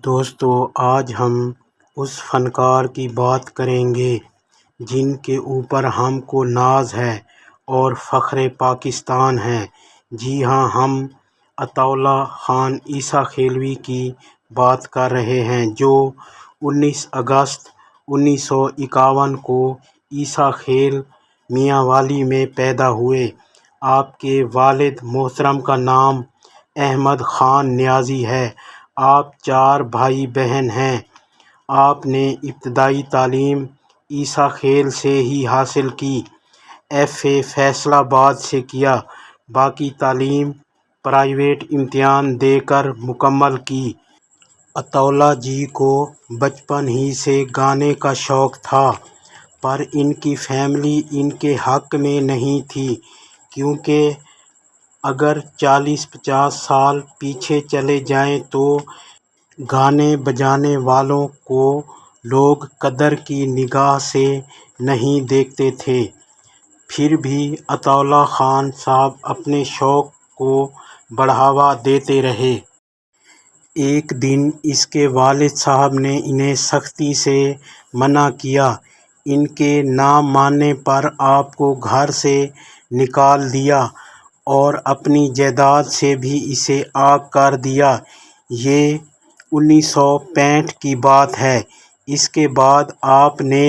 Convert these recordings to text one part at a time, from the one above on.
دوستو، آج ہم اس فنکار کی بات کریں گے جن کے اوپر ہم کو ناز ہے اور فخر پاکستان ہے۔ جی ہاں، ہم عطا اللہ خان عیسیٰ کھیلوی کی بات کر رہے ہیں، جو 19 اگست 1951 کو عیسیٰ کھیل میانوالی میں پیدا ہوئے۔ آپ کے والد محترم کا نام احمد خان نیازی ہے۔ آپ 4 بھائی بہن ہیں۔ آپ نے ابتدائی تعلیم عیسیٰ کھیل سے ہی حاصل کی۔ FA فیصل آباد سے کیا، باقی تعلیم پرائیویٹ امتحان دے کر مکمل کی۔ عطا اللہ جی کو بچپن ہی سے گانے کا شوق تھا، پر ان کی فیملی ان کے حق میں نہیں تھی، کیونکہ اگر 40-50 سال پیچھے چلے جائیں تو گانے بجانے والوں کو لوگ قدر کی نگاہ سے نہیں دیکھتے تھے۔ پھر بھی عطا اللہ خان صاحب اپنے شوق کو بڑھاوا دیتے رہے۔ ایک دن اس کے والد صاحب نے انہیں سختی سے منع کیا۔ ان کے نہ ماننے پر آپ کو گھر سے نکال دیا اور اپنی جائیداد سے بھی اسے عاق کر دیا۔ یہ 1965 کی بات ہے۔ اس کے بعد آپ نے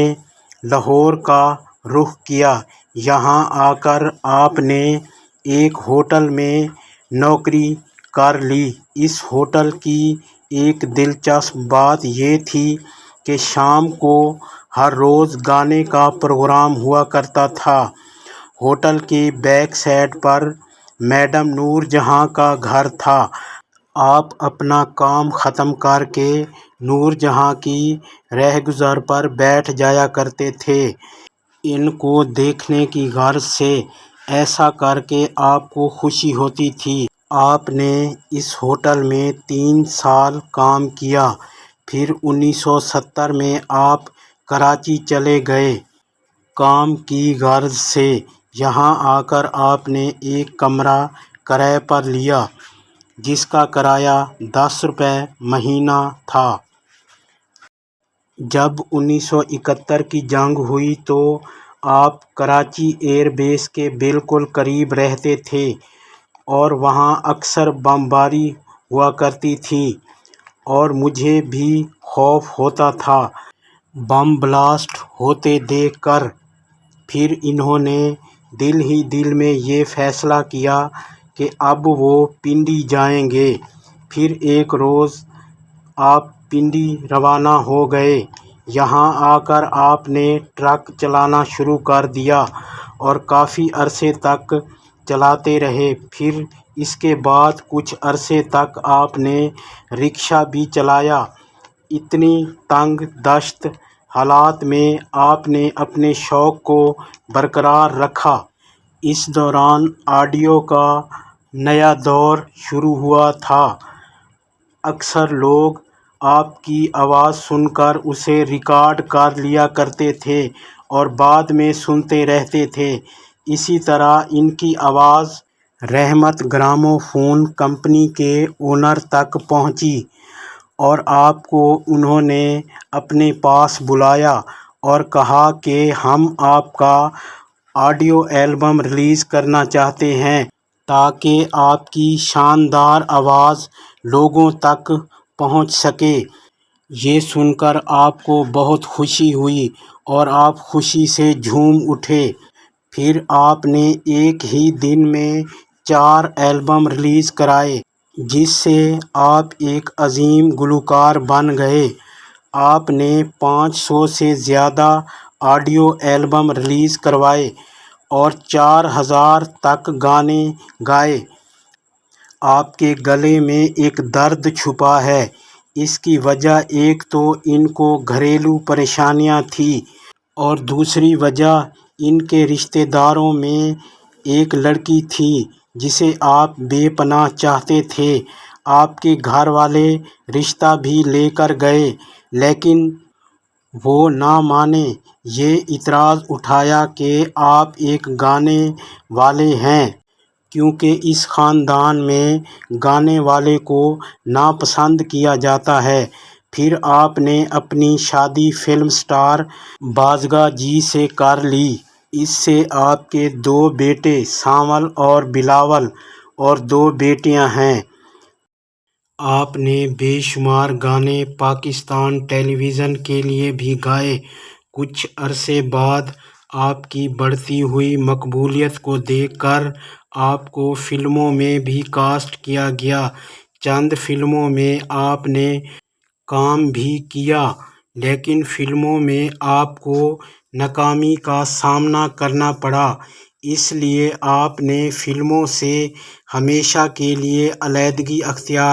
لاہور کا رخ کیا۔ یہاں آ کر آپ نے ایک ہوٹل میں نوکری کر لی۔ اس ہوٹل کی ایک دلچسپ بات یہ تھی کہ شام کو ہر روز گانے کا پروگرام ہوا کرتا تھا۔ ہوٹل کے بیک سائڈ پر میڈم نور جہاں کا گھر تھا۔ آپ اپنا کام ختم کر کے نور جہاں کی رہگزر پر بیٹھ جایا کرتے تھے، ان کو دیکھنے کی غرض سے۔ ایسا کر کے آپ کو خوشی ہوتی تھی۔ آپ نے اس ہوٹل میں 3 سال کام کیا۔ پھر 1970 میں آپ کراچی چلے گئے کام کی غرض سے۔ یہاں آ کر آپ نے ایک کمرہ کرائے پر لیا، جس کا کرایہ 10 روپے مہینہ تھا۔ جب 1971 کی جنگ ہوئی تو آپ کراچی ایئر بیس کے بالکل قریب رہتے تھے اور وہاں اکثر بمباری ہوا کرتی تھی اور مجھے بھی خوف ہوتا تھا بم بلاسٹ ہوتے دیکھ کر۔ پھر انہوں نے دل ہی دل میں یہ فیصلہ کیا کہ اب وہ پنڈی جائیں گے۔ پھر ایک روز آپ پنڈی روانہ ہو گئے۔ یہاں آ کر آپ نے ٹرک چلانا شروع کر دیا اور کافی عرصے تک چلاتے رہے۔ پھر اس کے بعد کچھ عرصے تک آپ نے رکشہ بھی چلایا۔ اتنی تنگ دست حالات میں آپ نے اپنے شوق کو برقرار رکھا۔ اس دوران آڈیو کا نیا دور شروع ہوا تھا۔ اکثر لوگ آپ کی آواز سن کر اسے ریکارڈ کر لیا کرتے تھے اور بعد میں سنتے رہتے تھے۔ اسی طرح ان کی آواز رحمت گرامو فون کمپنی کے اونر تک پہنچی اور آپ کو انہوں نے اپنے پاس بلایا اور کہا کہ ہم آپ کا آڈیو البم ریلیز کرنا چاہتے ہیں تاکہ آپ کی شاندار آواز لوگوں تک پہنچ سکے۔ یہ سن کر آپ کو بہت خوشی ہوئی اور آپ خوشی سے جھوم اٹھے۔ پھر آپ نے ایک ہی دن میں 4 البم ریلیز کرائے، جس سے آپ ایک عظیم گلوکار بن گئے۔ آپ نے 500 سے زیادہ آڈیو البم ریلیز کروائے اور 4000 تک گانے گائے۔ آپ کے گلے میں ایک درد چھپا ہے۔ اس کی وجہ ایک تو ان کو گھریلو پریشانیاں تھیں اور دوسری وجہ ان کے رشتہ داروں میں ایک لڑکی تھی جسے آپ بے پناہ چاہتے تھے۔ آپ کے گھر والے رشتہ بھی لے کر گئے، لیکن وہ نہ مانے۔ یہ اعتراض اٹھایا کہ آپ ایک گانے والے ہیں، کیونکہ اس خاندان میں گانے والے کو ناپسند کیا جاتا ہے۔ پھر آپ نے اپنی شادی فلم سٹار بازگا جی سے کر لی۔ اس سے آپ کے 2 بیٹے سانول اور بلاول اور 2 بیٹیاں ہیں۔ آپ نے بے شمار گانے پاکستان ٹیلی ویژن کے لیے بھی گائے۔ کچھ عرصے بعد آپ کی بڑھتی ہوئی مقبولیت کو دیکھ کر آپ کو فلموں میں بھی کاسٹ کیا گیا۔ چند فلموں میں آپ نے کام بھی کیا، لیکن فلموں میں آپ کو ناکامی کا سامنا کرنا پڑا، اس لیے آپ نے فلموں سے ہمیشہ کے لیے علیحدگی اختیار